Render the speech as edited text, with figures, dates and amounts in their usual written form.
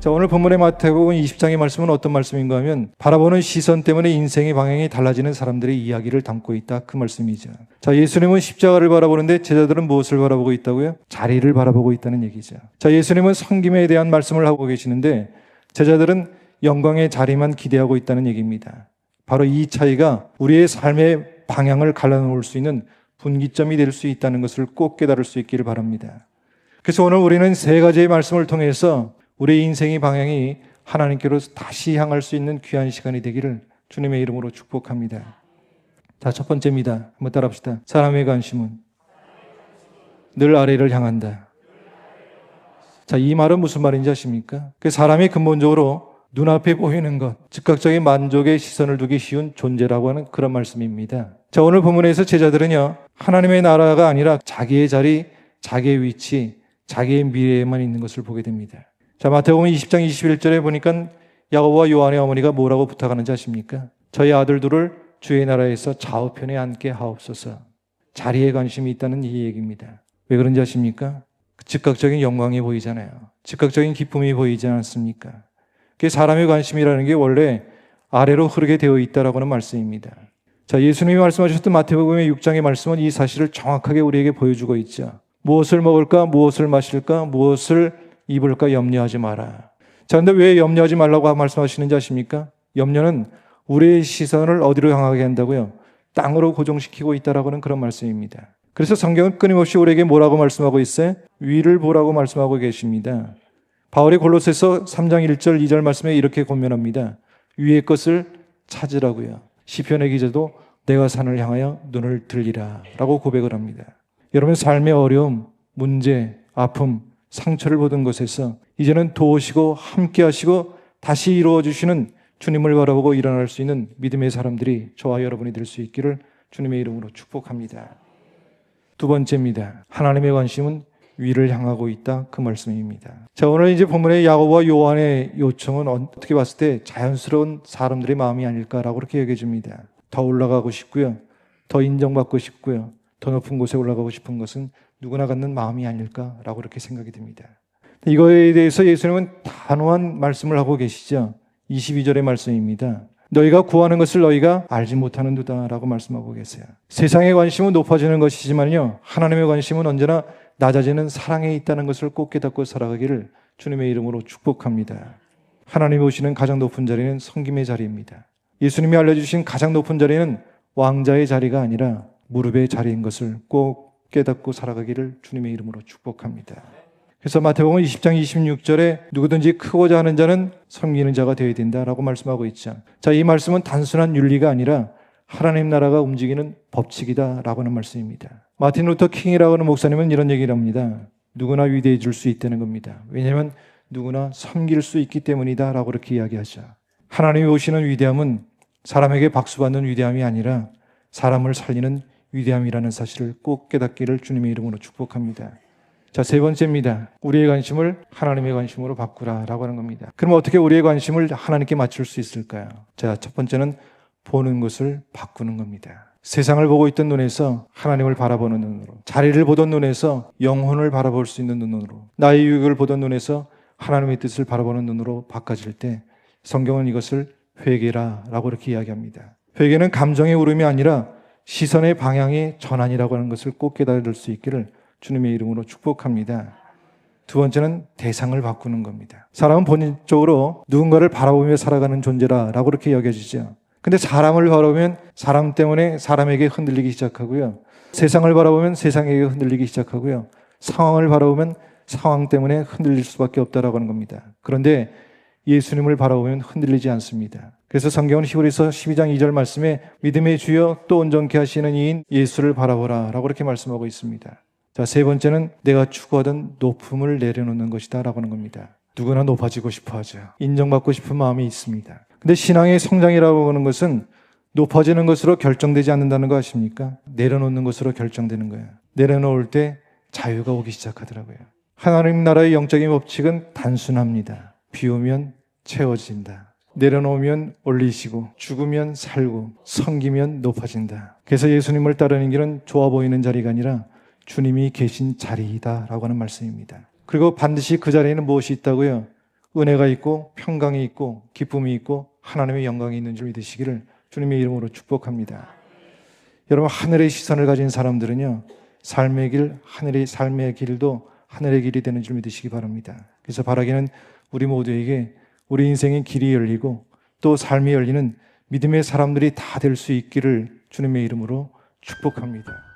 자, 오늘 본문의 마태복음 20장의 말씀은 어떤 말씀인가 하면 바라보는 시선 때문에 인생의 방향이 달라지는 사람들의 이야기를 담고 있다, 그 말씀이죠. 자, 예수님은 십자가를 바라보는데 제자들은 무엇을 바라보고 있다고요? 자리를 바라보고 있다는 얘기죠. 자, 예수님은 섬김에 대한 말씀을 하고 계시는데 제자들은 영광의 자리만 기대하고 있다는 얘기입니다. 바로 이 차이가 우리의 삶의 방향을 갈라놓을 수 있는 분기점이 될 수 있다는 것을 꼭 깨달을 수 있기를 바랍니다. 그래서 오늘 우리는 세 가지의 말씀을 통해서 우리의 인생의 방향이 하나님께로 다시 향할 수 있는 귀한 시간이 되기를 주님의 이름으로 축복합니다. 자, 첫 번째입니다. 한번 따라합시다. 사람의 관심은 늘 아래를 향한다. 자, 이 말은 무슨 말인지 아십니까? 그 사람이 근본적으로 눈앞에 보이는 것, 즉각적인 만족에 시선을 두기 쉬운 존재라고 하는 그런 말씀입니다. 자, 오늘 본문에서 제자들은요, 하나님의 나라가 아니라 자기의 자리, 자기의 위치, 자기의 미래에만 있는 것을 보게 됩니다. 자, 마태복음 20장 21절에 보니까 야고보와 요한의 어머니가 뭐라고 부탁하는지 아십니까? 저희 아들들을 주의 나라에서 좌우편에 앉게 하옵소서. 자리에 관심이 있다는 이 얘기입니다. 왜 그런지 아십니까? 즉각적인 영광이 보이잖아요. 즉각적인 기쁨이 보이지 않습니까? 그게 사람의 관심이라는 게 원래 아래로 흐르게 되어 있다라고 하는 말씀입니다. 자, 예수님이 말씀하셨던 마태복음의 6장의 말씀은 이 사실을 정확하게 우리에게 보여주고 있죠. 무엇을 먹을까, 무엇을 마실까, 무엇을 입을까 염려하지 마라. 자, 근데 왜 염려하지 말라고 말씀하시는지 아십니까? 염려는 우리의 시선을 어디로 향하게 한다고요? 땅으로 고정시키고 있다라고 하는 그런 말씀입니다. 그래서 성경은 끊임없이 우리에게 뭐라고 말씀하고 있어요? 위를 보라고 말씀하고 계십니다. 바울이 골로새서 3장 1절 2절 말씀에 이렇게 권면합니다. 위의 것을 찾으라고요. 시편의 기자도 내가 산을 향하여 눈을 들리라 라고 고백을 합니다. 여러분, 삶의 어려움, 문제, 아픔, 상처를 보던 것에서 이제는 도우시고 함께 하시고 다시 이루어 주시는 주님을 바라보고 일어날 수 있는 믿음의 사람들이 저와 여러분이 될 수 있기를 주님의 이름으로 축복합니다. 두 번째입니다. 하나님의 관심은 위를 향하고 있다, 그 말씀입니다. 자, 오늘 이제 본문의 야고보와 요한의 요청은 어떻게 봤을 때 자연스러운 사람들의 마음이 아닐까라고 그렇게 얘기해 줍니다. 더 올라가고 싶고요. 더 인정받고 싶고요. 더 높은 곳에 올라가고 싶은 것은 누구나 갖는 마음이 아닐까라고 그렇게 생각이 듭니다. 이거에 대해서 예수님은 단호한 말씀을 하고 계시죠. 22절의 말씀입니다. 너희가 구하는 것을 너희가 알지 못하는도다 라고 말씀하고 계세요. 세상의 관심은 높아지는 것이지만요, 하나님의 관심은 언제나 낮아지는 사랑에 있다는 것을 꼭 깨닫고 살아가기를 주님의 이름으로 축복합니다. 하나님이 오시는 가장 높은 자리는 섬김의 자리입니다. 예수님이 알려주신 가장 높은 자리는 왕자의 자리가 아니라 무릎의 자리인 것을 꼭 깨닫고 살아가기를 주님의 이름으로 축복합니다. 그래서 마태복음 20장 26절에 누구든지 크고자 하는 자는 섬기는 자가 되어야 된다라고 말씀하고 있죠. 자, 이 말씀은 단순한 윤리가 아니라 하나님 나라가 움직이는 법칙이다라고 하는 말씀입니다. 마틴 루터 킹이라고 하는 목사님은 이런 얘기를 합니다. 누구나 위대해질 수 있다는 겁니다. 왜냐하면 누구나 섬길 수 있기 때문이다 라고 그렇게 이야기하죠. 하나님이 오시는 위대함은 사람에게 박수받는 위대함이 아니라 사람을 살리는 위대함이라는 사실을 꼭 깨닫기를 주님의 이름으로 축복합니다. 자, 세 번째입니다. 우리의 관심을 하나님의 관심으로 바꾸라라고 하는 겁니다. 그럼 어떻게 우리의 관심을 하나님께 맞출 수 있을까요? 자, 첫 번째는 보는 것을 바꾸는 겁니다. 세상을 보고 있던 눈에서 하나님을 바라보는 눈으로, 자리를 보던 눈에서 영혼을 바라볼 수 있는 눈으로, 나의 유익을 보던 눈에서 하나님의 뜻을 바라보는 눈으로 바꿔질 때 성경은 이것을 회개라라고 이렇게 이야기합니다. 회개는 감정의 울음이 아니라 시선의 방향의 전환이라고 하는 것을 꼭 깨달을 수 있기를 주님의 이름으로 축복합니다. 두 번째는 대상을 바꾸는 겁니다. 사람은 본질적으로 누군가를 바라보며 살아가는 존재라고 그렇게 여겨지죠. 근데 사람을 바라보면 사람 때문에 사람에게 흔들리기 시작하고요. 세상을 바라보면 세상에게 흔들리기 시작하고요. 상황을 바라보면 상황 때문에 흔들릴 수밖에 없다라고 하는 겁니다. 그런데 예수님을 바라보면 흔들리지 않습니다. 그래서 성경은 히브리서 12장 2절 말씀에 믿음의 주여 또 온전케 하시는 이인 예수를 바라보라 라고 이렇게 말씀하고 있습니다. 자, 세 번째는 내가 추구하던 높음을 내려놓는 것이다 라고 하는 겁니다. 누구나 높아지고 싶어 하죠. 인정받고 싶은 마음이 있습니다. 근데 신앙의 성장이라고 하는 것은 높아지는 것으로 결정되지 않는다는 거 아십니까? 내려놓는 것으로 결정되는 거예요. 내려놓을 때 자유가 오기 시작하더라고요. 하나님 나라의 영적인 법칙은 단순합니다. 비우면 채워진다. 내려놓으면 올리시고, 죽으면 살고, 섬기면 높아진다. 그래서 예수님을 따르는 길은 좋아 보이는 자리가 아니라 주님이 계신 자리이다 라고 하는 말씀입니다. 그리고 반드시 그 자리에는 무엇이 있다고요? 은혜가 있고 평강이 있고 기쁨이 있고 하나님의 영광이 있는 줄 믿으시기를 주님의 이름으로 축복합니다. 여러분, 하늘의 시선을 가진 사람들은요, 삶의 길, 하늘의 삶의 길도 하늘의 길이 되는 줄 믿으시기 바랍니다. 그래서 바라기는 우리 모두에게 우리 인생의 길이 열리고 또 삶이 열리는 믿음의 사람들이 다 될 수 있기를 주님의 이름으로 축복합니다.